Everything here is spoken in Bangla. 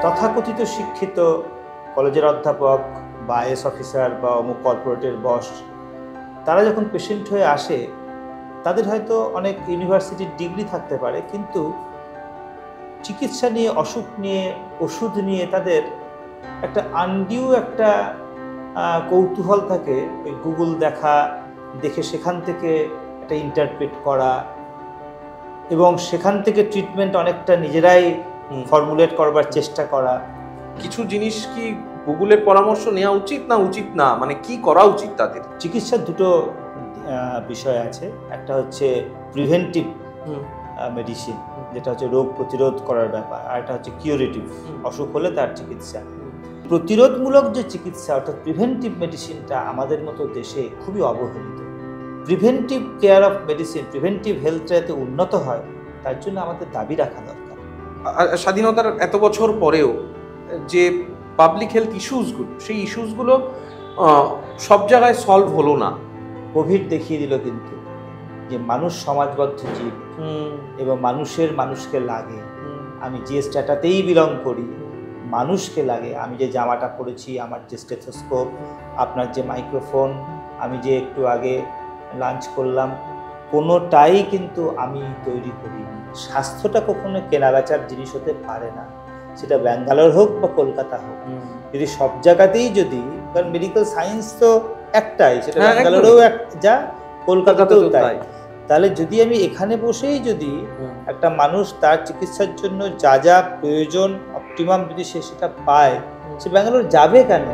তথাকথিত শিক্ষিত কলেজের অধ্যাপক বা আইএস অফিসার বা অমুক কর্পোরেটের বস, তারা যখন পেশেন্ট হয়ে আসে, তাদের হয়তো অনেক ইউনিভার্সিটির ডিগ্রি থাকতে পারে, কিন্তু চিকিৎসা নিয়ে, অসুখ নিয়ে, ওষুধ নিয়ে তাদের একটা আনডিউ একটা কৌতূহল থাকে। ওই গুগল দেখে সেখান থেকে একটা ইন্টারপ্রেট করা এবং সেখান থেকে ট্রিটমেন্ট অনেকটা নিজেরাই ফর্মুলেট করবার চেষ্টা করা। কিছু জিনিস কি গুগলের পরামর্শ নেওয়া উচিত না, মানে কি করা উচিত তাদের? চিকিৎসার দুটো বিষয় আছে। একটা হচ্ছে প্রিভেন্টিভ মেডিসিন, যেটা হচ্ছে রোগ প্রতিরোধ করার ব্যাপার, আর একটা হচ্ছে কিউরেটিভ, অসুখ হলে তার চিকিৎসা। প্রতিরোধমূলক যে চিকিৎসা অর্থাৎ প্রিভেন্টিভ মেডিসিনটা আমাদের মতো দেশে খুবই অবহেলিত। Preventive care of medicine, preventive হেলথটা যাতে উন্নত হয়, তার জন্য আমাদের দাবি রাখা দরকার। স্বাধীনতার এত বছর পরেও যে পাবলিক হেলথ ইস্যুসগুলো, সেই ইস্যুসগুলো সব জায়গায় সলভ হলো না। কোভিড দেখিয়ে দিল কিন্তু যে মানুষ সমাজবদ্ধ জীব এবং মানুষকে লাগে। আমি যে স্ট্যাটাতেই বিলং করি, মানুষকে লাগে। আমি যে জামাটা পরেছি, আমার যে স্টেথোস্কোপ, আপনার যে মাইক্রোফোন, আমি যে একটু আগে লাঞ্চ করলাম, কোনোটাই কিন্তু আমি তৈরি করি। স্বাস্থ্যটা কখনো কেনাবেচার জিনিস হতে পারে না, সেটা ব্যাঙ্গালোর হোক বা কলকাতা হোক। যদি সব জায়গাতেই যদি, কারণ মেডিকেল সায়েন্স তো একটাই, সেটা ব্যাঙ্গালোরেও যা, কলকাতাতেও তাই। তাহলে যদি আমি এখানে বসেই যদি একটা মানুষ তার চিকিৎসার জন্য যা যা প্রয়োজন অপটিমাম যদি সে সেটা পায়, সে ব্যাঙ্গালোর যাবে কেন?